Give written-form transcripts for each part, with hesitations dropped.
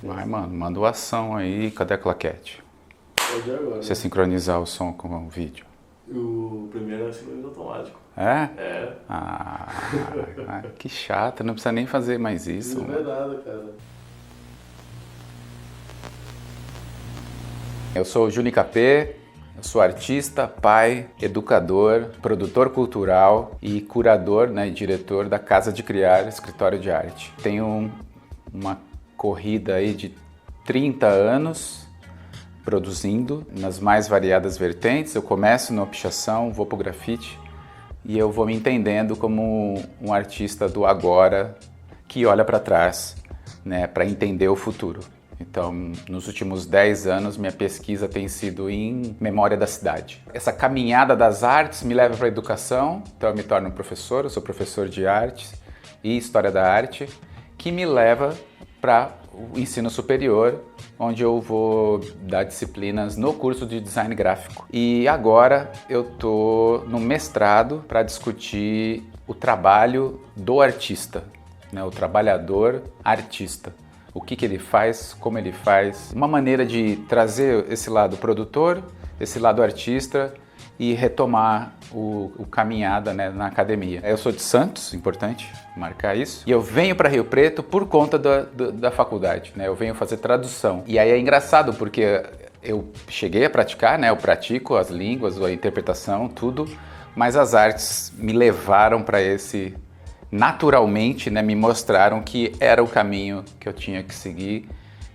Vai, mano, manda o ação aí. Cadê a claquete? Pode agora. Você sincronizar o som com o vídeo. O primeiro é sincronismo automático. É? É. Que chato, não precisa nem fazer mais isso. Não é nada, cara. Eu sou o Juni Capê, eu sou artista, pai, educador, produtor cultural e curador, né, e diretor da Casa de Criar, Escritório de Arte. Tenho uma corrida aí de 30 anos produzindo nas mais variadas vertentes. Eu começo na pichação, vou pro grafite e eu vou me entendendo como um artista do agora que olha para trás, né, para entender o futuro. Então, nos últimos 10 anos, minha pesquisa tem sido em memória da cidade. Essa caminhada das artes me leva para a educação, então eu me torno um professor, eu sou professor de artes e história da arte, que me leva para o ensino superior, onde eu vou dar disciplinas no curso de design gráfico. E agora eu estou no mestrado para discutir o trabalho do artista, né, o trabalhador artista. O que ele faz, como ele faz, uma maneira de trazer esse lado produtor, esse lado artista e retomar o caminhada, né, na academia. Eu sou de Santos, importante marcar isso, e eu venho para Rio Preto por conta da faculdade, né? Eu venho fazer tradução. E aí é engraçado porque eu cheguei a praticar, né? Eu pratico as línguas, a interpretação, tudo, mas as artes me levaram para esse... naturalmente, né, me mostraram que era o caminho que eu tinha que seguir,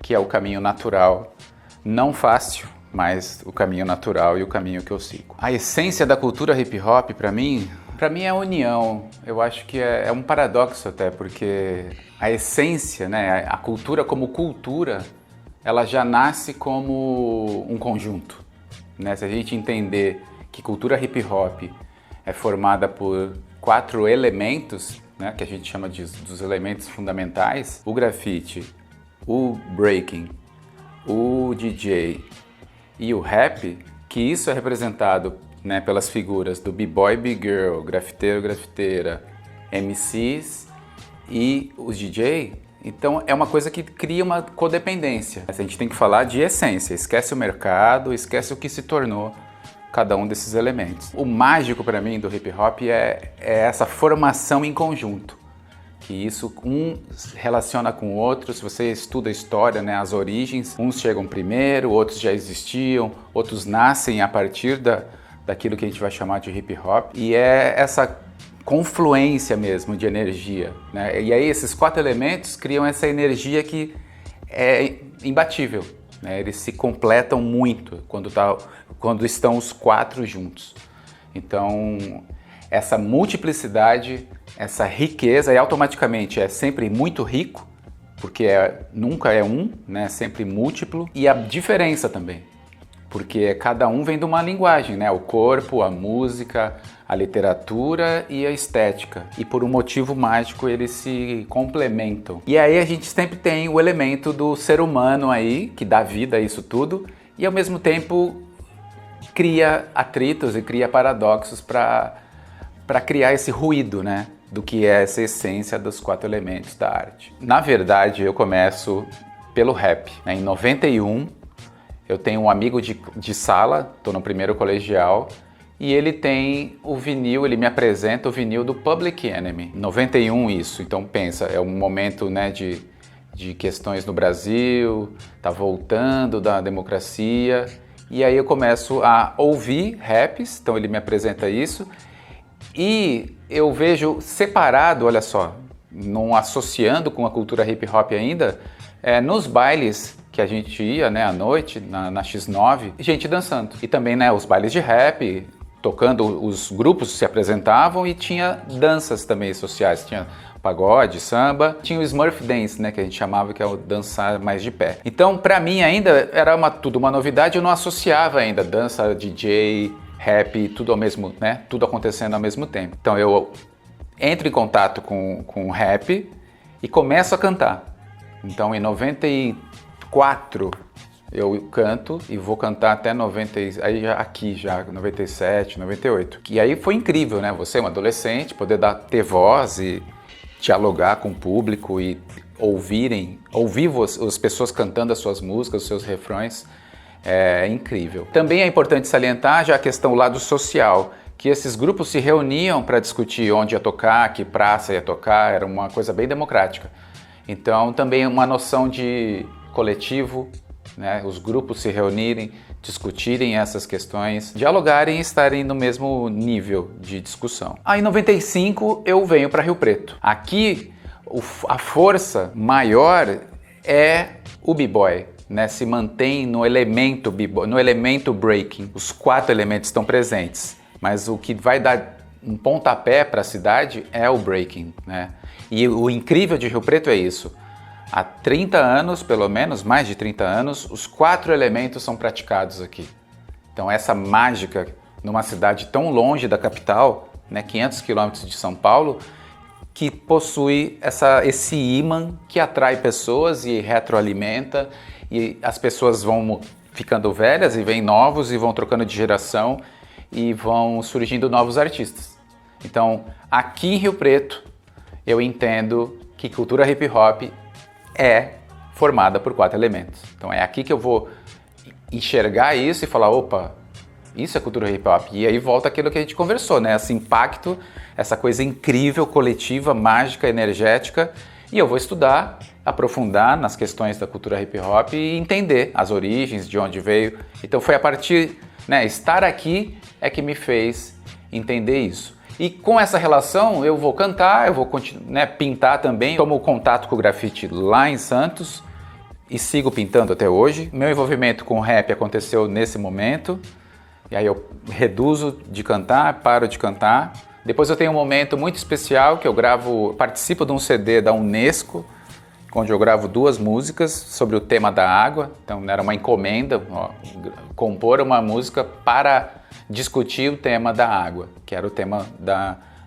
que é o caminho natural, não fácil, mas o caminho natural e o caminho que eu sigo. A essência da cultura hip hop, para mim é a união. Eu acho que é um paradoxo até, porque a essência, né, a cultura como cultura, ela já nasce como um conjunto, né? Se a gente entender que cultura hip hop é formada por 4 elementos, né, que a gente chama dos elementos fundamentais: o grafite, o breaking, o DJ e o rap, que isso é representado, né, pelas figuras do b-boy, b-girl, grafiteiro, grafiteira, MCs e os DJ. Então é uma coisa que cria uma codependência. A gente tem que falar de essência, esquece o mercado, esquece o que se tornou cada um desses elementos. O mágico para mim do hip hop é essa formação em conjunto, que isso um relaciona com o outro. Se você estuda a história, né, as origens, uns chegam primeiro, outros já existiam, outros nascem a partir daquilo que a gente vai chamar de hip hop, e é essa confluência mesmo de energia, né? E aí esses 4 elementos criam essa energia que é imbatível, né? Eles se completam muito quando estão os 4 juntos. Então, essa multiplicidade, essa riqueza, e automaticamente é sempre muito rico, porque nunca é um, né? Sempre múltiplo. E a diferença também, porque cada um vem de uma linguagem, né? O corpo, a música, a literatura e a estética. E por um motivo mágico eles se complementam. E aí a gente sempre tem o elemento do ser humano aí, que dá vida a isso tudo, e ao mesmo tempo cria atritos e cria paradoxos para criar esse ruído, né, do que é essa essência dos 4 elementos da arte. Na verdade, eu começo pelo rap, né? Em 91, eu tenho um amigo de sala, estou no primeiro colegial, e ele tem o vinil, ele me apresenta o vinil do Public Enemy. 91 isso, então pensa, é um momento, né, de questões no Brasil, tá voltando da democracia. E aí eu começo a ouvir raps, então ele me apresenta isso, e eu vejo separado, olha só, não associando com a cultura hip hop ainda, nos bailes que a gente ia, né, à noite, na X9, gente dançando. E também, né, os bailes de rap, tocando, os grupos se apresentavam e tinha danças também sociais, tinha pagode, samba, tinha o Smurf Dance, né, que a gente chamava, que é o dançar mais de pé. Então, para mim ainda era tudo uma novidade, eu não associava ainda dança, DJ, rap, tudo ao mesmo, né, tudo acontecendo ao mesmo tempo. Então eu entro em contato com rap e começo a cantar. Então em 94 eu canto e vou cantar até 90, aí aqui já 97, 98. E aí foi incrível, né, você, um adolescente, poder ter voz dialogar com o público e ouvir as pessoas cantando as suas músicas, os seus refrões, é incrível. Também é importante salientar já a questão do lado social, que esses grupos se reuniam para discutir onde ia tocar, que praça ia tocar, era uma coisa bem democrática. Então também uma noção de coletivo, né? Os grupos se reunirem, discutirem essas questões, dialogarem e estarem no mesmo nível de discussão. Aí em 95 eu venho para Rio Preto. Aqui a força maior é o b-boy, né? Se mantém no elemento b-boy, no elemento breaking. Os 4 elementos estão presentes, mas o que vai dar um pontapé para a cidade é o breaking, né? E o incrível de Rio Preto é isso. Há 30 anos, pelo menos, mais de 30 anos, os 4 elementos são praticados aqui. Então essa mágica numa cidade tão longe da capital, né, 500 quilômetros de São Paulo, que possui esse imã que atrai pessoas e retroalimenta, e as pessoas vão ficando velhas e vêm novos e vão trocando de geração e vão surgindo novos artistas. Então aqui em Rio Preto eu entendo que cultura hip hop é formada por 4 elementos. Então é aqui que eu vou enxergar isso e falar, opa, isso é cultura hip hop. E aí volta aquilo que a gente conversou, né? Esse impacto, essa coisa incrível, coletiva, mágica, energética. E eu vou estudar, aprofundar nas questões da cultura hip hop e entender as origens, de onde veio. Então foi a partir, né, estar aqui é que me fez entender isso. E com essa relação eu vou cantar, eu vou né, pintar também. Tomo contato com o grafite lá em Santos e sigo pintando até hoje. Meu envolvimento com o rap aconteceu nesse momento. E aí eu reduzo de cantar, paro de cantar. Depois eu tenho um momento muito especial que eu participo de um CD da Unesco, onde eu gravo 2 músicas sobre o tema da água. Então era uma encomenda, compor uma música para discutir o tema da água, que era o tema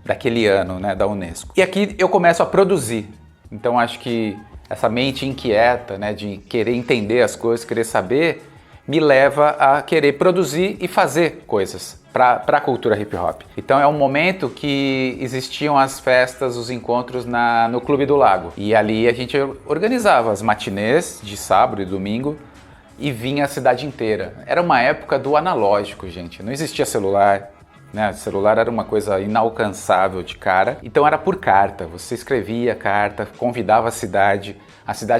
daquele ano, né, da Unesco. E aqui eu começo a produzir. Então acho que essa mente inquieta, né, de querer entender as coisas, querer saber, me leva a querer produzir e fazer coisas para a cultura hip hop. Então é um momento que existiam as festas, os encontros no Clube do Lago. E ali a gente organizava as matinês de sábado e domingo e vinha a cidade inteira. Era uma época do analógico, gente. Não existia celular, né? O celular era uma coisa inalcançável de cara. Então era por carta. Você escrevia carta, convidava a cidade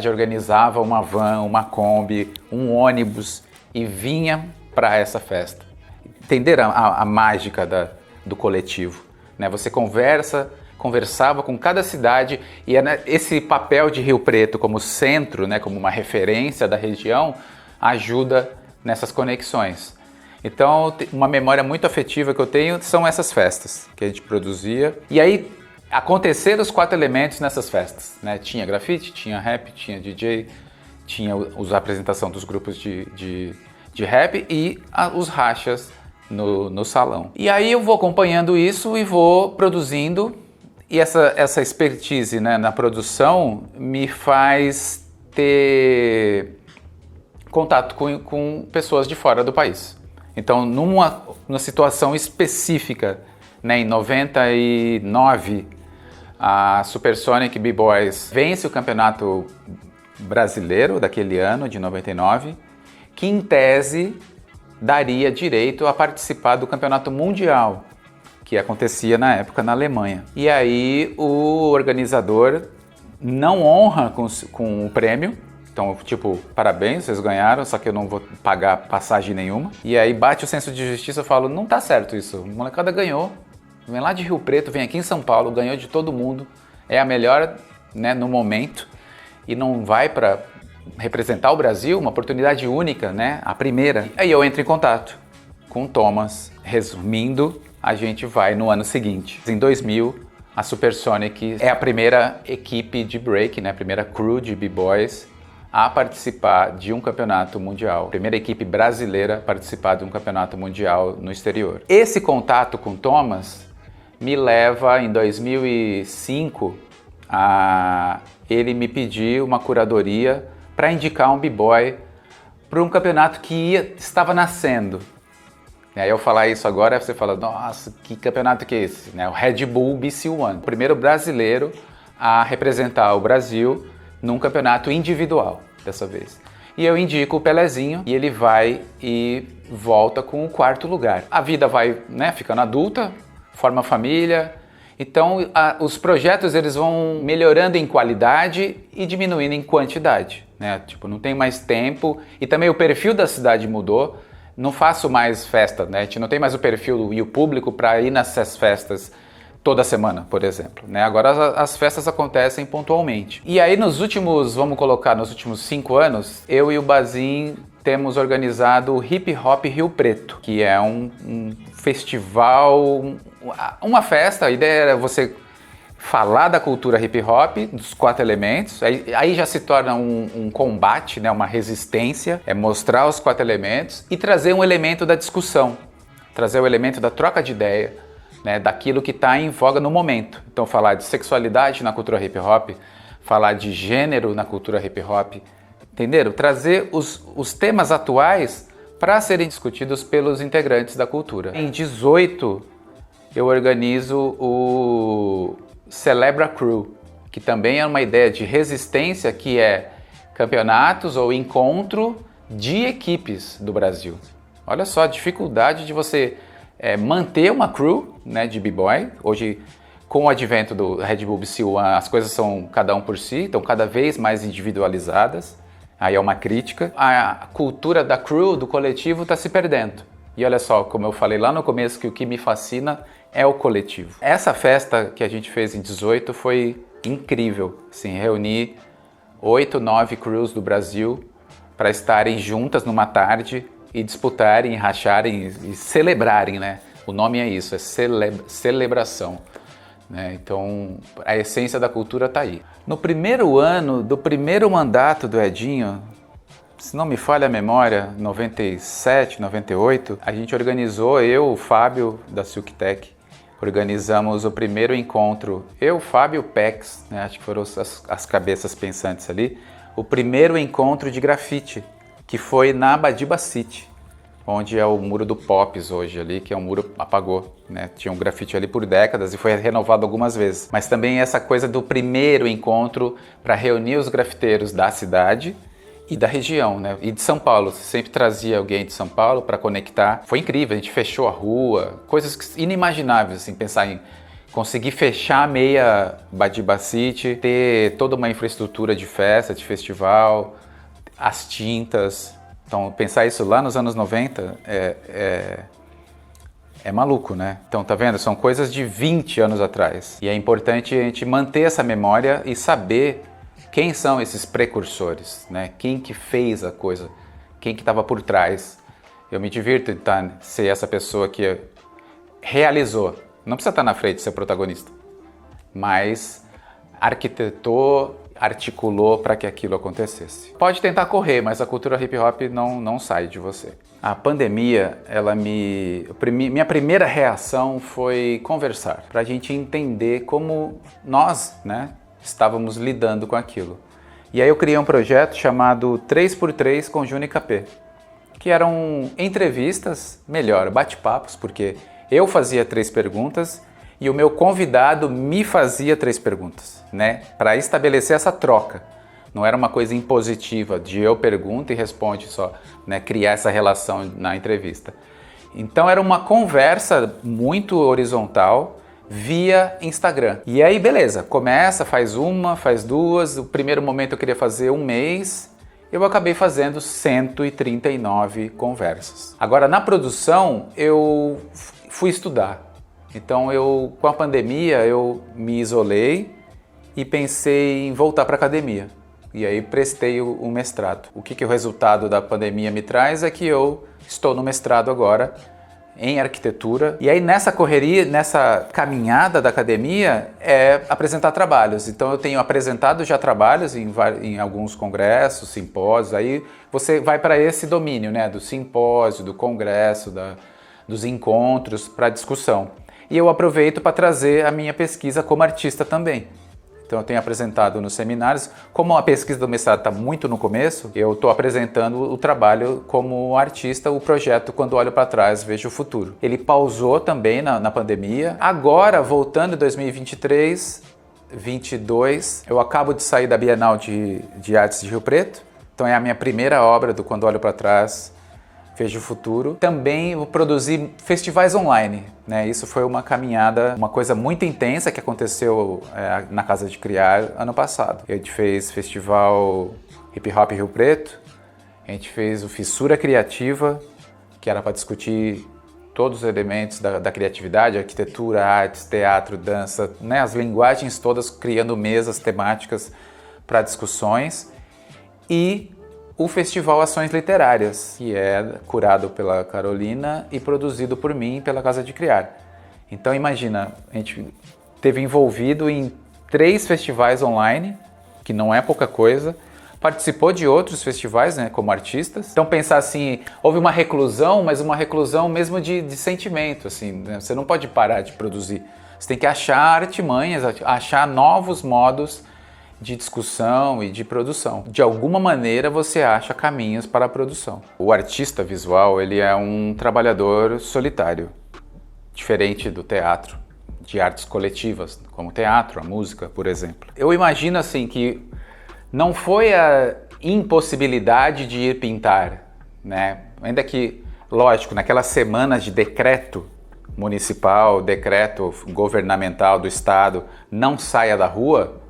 organizava uma van, uma Kombi, um ônibus e vinha para essa festa. Entenderam a mágica do coletivo, né? Você conversava com cada cidade e esse papel de Rio Preto como centro, né, como uma referência da região, ajuda nessas conexões. Então, uma memória muito afetiva que eu tenho são essas festas que a gente produzia. E aí, aconteceram os 4 elementos nessas festas, né? Tinha grafite, tinha rap, tinha DJ, tinha a apresentação dos grupos de rap e os rachas no salão. E aí eu vou acompanhando isso e vou produzindo, e essa expertise, né, na produção me faz ter contato com pessoas de fora do país. Então, numa situação específica, né, em 99, a Supersonic B-Boys vence o campeonato brasileiro daquele ano, de 99, que em tese daria direito a participar do campeonato mundial, que acontecia na época na Alemanha. E aí o organizador não honra com o prêmio. Então, tipo, parabéns, vocês ganharam, só que eu não vou pagar passagem nenhuma. E aí bate o senso de justiça, eu falo, não tá certo isso. A molecada ganhou, vem lá de Rio Preto, vem aqui em São Paulo, ganhou de todo mundo. É a melhor, né, no momento. E não vai para representar o Brasil, uma oportunidade única, né? A primeira. Aí eu entro em contato com o Thomas. Resumindo, a gente vai no ano seguinte. Em 2000, a Supersonic é a primeira equipe de break, né? A primeira crew de b-boys a participar de um campeonato mundial. A primeira equipe brasileira a participar de um campeonato mundial no exterior. Esse contato com o Thomas me leva, em 2005, a ele me pedir uma curadoria para indicar um b-boy para um campeonato que estava nascendo. E aí eu falar isso agora, você fala, nossa, que campeonato que é esse? Né? O Red Bull BC One, o primeiro brasileiro a representar o Brasil num campeonato individual, dessa vez. E eu indico o Pelezinho e ele vai e volta com o 4º lugar. A vida vai, né, ficando adulta, forma família, então os projetos eles vão melhorando em qualidade e diminuindo em quantidade, né? Tipo, não tem mais tempo e também o perfil da cidade mudou. Não faço mais festa, né? A gente não tem mais o perfil e o público para ir nessas festas toda semana, por exemplo, né? Agora as festas acontecem pontualmente. E aí vamos colocar nos últimos 5 anos, eu e o Bazin temos organizado o Hip Hop Rio Preto, que é um festival, uma festa. A ideia era você falar da cultura hip hop, dos 4 elementos, aí já se torna um combate, né? Uma resistência, é mostrar os 4 elementos e trazer um elemento da discussão, trazer o elemento da troca de ideia, né, daquilo que está em voga no momento. Então falar de sexualidade na cultura hip hop, falar de gênero na cultura hip hop, entenderam? Trazer os temas atuais para serem discutidos pelos integrantes da cultura. Em 18 eu organizo o Celebra Crew, que também é uma ideia de resistência, que é campeonatos ou encontro de equipes do Brasil. Olha só a dificuldade de você manter uma crew, né, de b-boy. Hoje, com o advento do Red Bull BC1, as coisas são cada um por si, estão cada vez mais individualizadas. Aí é uma crítica. A cultura da crew, do coletivo, está se perdendo. E olha só, como eu falei lá no começo, que o que me fascina é o coletivo. Essa festa que a gente fez em 18 foi incrível. Assim, reunir 8, 9 crews do Brasil para estarem juntas numa tarde e disputarem, racharem e celebrarem, né? O nome é isso, é celebração, né? Então, a essência da cultura está aí. No primeiro ano do primeiro mandato do Edinho, se não me falha a memória, 97, 98, a gente organizou, eu, o Fábio da Silktech, organizamos o primeiro encontro, eu, Fábio e o Pex, né? Acho que foram as cabeças pensantes ali, o primeiro encontro de grafite, que foi na Badiba City, onde é o muro do Pops hoje ali, que é um muro apagou, né? Tinha um grafite ali por décadas e foi renovado algumas vezes. Mas também essa coisa do primeiro encontro para reunir os grafiteiros da cidade e da região, né? E de São Paulo, você sempre trazia alguém de São Paulo para conectar. Foi incrível, a gente fechou a rua, coisas inimagináveis, assim, pensar em conseguir fechar a meia Badiba City, ter toda uma infraestrutura de festa, de festival, as tintas. Então, pensar isso lá nos anos 90 é maluco, né? Então, tá vendo? São coisas de 20 anos atrás. E é importante a gente manter essa memória e saber quem são esses precursores, né? Quem que fez a coisa, quem que estava por trás. Eu me divirto em ser essa pessoa que realizou. Não precisa estar na frente, ser protagonista, mas arquitetou, articulou para que aquilo acontecesse. Pode tentar correr, mas a cultura hip hop não sai de você. A pandemia, minha primeira reação foi conversar, para a gente entender como nós, né, estávamos lidando com aquilo. E aí eu criei um projeto chamado 3x3 com Juni KP, que eram entrevistas, bate-papos, porque eu fazia 3 perguntas e o meu convidado me fazia 3 perguntas, né? Para estabelecer essa troca. Não era uma coisa impositiva de eu pergunto e responde só, né? Criar essa relação na entrevista. Então era uma conversa muito horizontal via Instagram. E aí beleza, começa, faz uma, faz 2, o primeiro momento eu queria fazer 1 mês, eu acabei fazendo 139 conversas. Agora na produção eu fui estudar. Então com a pandemia eu me isolei e pensei em voltar para a academia. E aí prestei o mestrado. O que o resultado da pandemia me traz é que eu estou no mestrado agora em arquitetura. E aí nessa correria, nessa caminhada da academia é apresentar trabalhos. Então eu tenho apresentado já trabalhos em alguns congressos, simpósios. Aí você vai para esse domínio, né, do simpósio, do congresso, dos encontros para discussão. E eu aproveito para trazer a minha pesquisa como artista também. Então eu tenho apresentado nos seminários, como a pesquisa do mestrado está muito no começo, eu estou apresentando o trabalho como artista, o projeto Quando Olho para Trás, Vejo o Futuro. Ele pausou também na pandemia. Agora, voltando em 2023, 2022, eu acabo de sair da Bienal de Artes de Rio Preto, então é a minha primeira obra do Quando Olho para Trás, Vejo o Futuro. Também eu produzi festivais online, né? Isso foi uma caminhada, uma coisa muito intensa que aconteceu na Casa de Criar ano passado. A gente fez festival Hip Hop Rio Preto, a gente fez o Fissura Criativa, que era para discutir todos os elementos da criatividade, arquitetura, artes, teatro, dança, né? As linguagens todas, criando mesas temáticas para discussões. E o Festival Ações Literárias, que é curado pela Carolina e produzido por mim pela Casa de Criar. Então imagina, a gente esteve envolvido em 3 festivais online, que não é pouca coisa, participou de outros festivais, né, como artistas. Então pensar assim, houve uma reclusão, mas uma reclusão mesmo de sentimento, assim, né? Você não pode parar de produzir, você tem que achar artimanhas, achar novos modos de discussão e de produção. De alguma maneira você acha caminhos para a produção. O artista visual, ele é um trabalhador solitário, diferente do teatro, de artes coletivas, como o teatro, a música, por exemplo. Eu imagino assim que não foi a impossibilidade de ir pintar, né? Ainda que, lógico, naquelas semanas de decreto municipal, decreto governamental do estado, não saia da rua,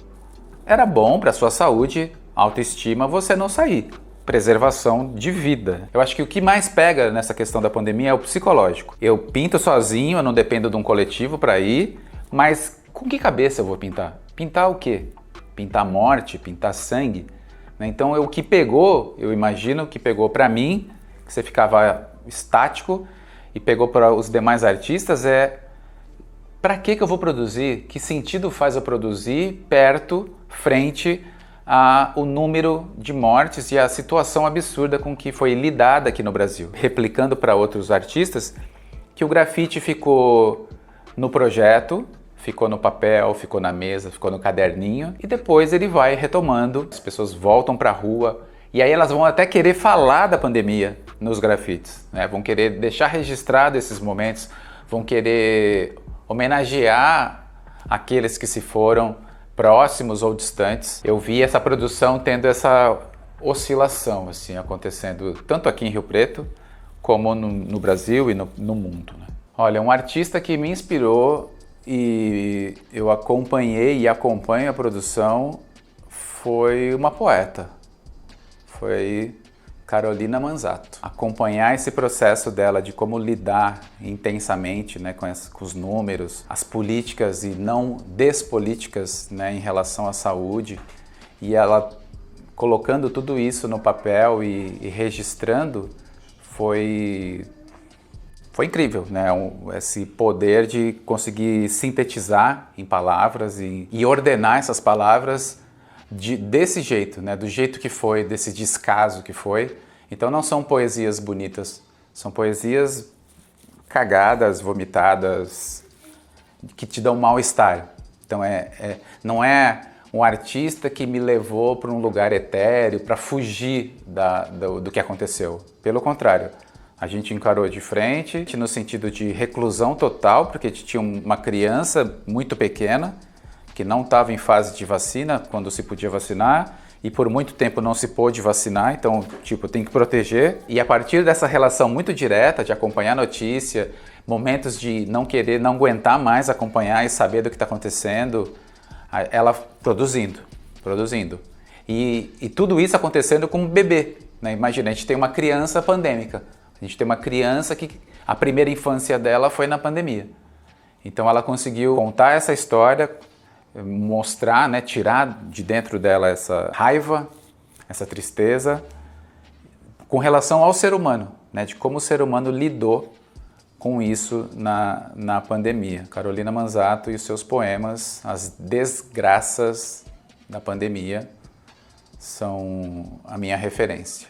era bom para a sua saúde, autoestima, você não sair. Preservação de vida. Eu acho que o que mais pega nessa questão da pandemia é o psicológico. Eu pinto sozinho, eu não dependo de um coletivo para ir, mas com que cabeça eu vou pintar? Pintar o quê? Pintar morte, pintar sangue? Então o que pegou, eu imagino que pegou para mim, que você ficava estático, e pegou para os demais artistas para que eu vou produzir? Que sentido faz eu produzir frente ao número de mortes e a situação absurda com que foi lidada aqui no Brasil? Replicando para outros artistas, que o grafite ficou no projeto, ficou no papel, ficou na mesa, ficou no caderninho, e depois ele vai retomando, as pessoas voltam para a rua, e aí elas vão até querer falar da pandemia nos grafites, né? Vão querer deixar registrado esses momentos, vão querer homenagear aqueles que se foram, próximos ou distantes. Eu vi essa produção tendo essa oscilação assim, acontecendo tanto aqui em Rio Preto, como no Brasil e no mundo, né? Olha, um artista que me inspirou e eu acompanhei e acompanho a produção foi uma poeta, foi Carolina Manzato. Acompanhar esse processo dela de como lidar intensamente, né, com os números, as políticas e não despolíticas, né, em relação à saúde, e ela colocando tudo isso no papel e registrando, foi incrível, né? Esse poder de conseguir sintetizar em palavras e ordenar essas palavras desse jeito, né? Do jeito que foi, desse descaso que foi. Então não são poesias bonitas, são poesias cagadas, vomitadas, que te dão mal-estar. Então não é um artista que me levou para um lugar etéreo para fugir do que aconteceu. Pelo contrário, a gente encarou de frente, no sentido de reclusão total, porque tinha uma criança muito pequena, que não estava em fase de vacina, quando se podia vacinar, e por muito tempo não se pôde vacinar, então, tem que proteger. E a partir dessa relação muito direta, de acompanhar a notícia, momentos de não querer, não aguentar mais acompanhar e saber do que está acontecendo, ela produzindo. E tudo isso acontecendo com um bebê, né? Imagina, a gente tem uma criança pandêmica, a gente tem uma criança que a primeira infância dela foi na pandemia. Então ela conseguiu contar essa história, mostrar, né, tirar de dentro dela essa raiva, essa tristeza, com relação ao ser humano, né, de como o ser humano lidou com isso na pandemia. Carolina Manzato e os seus poemas, As Desgraças da Pandemia, são a minha referência.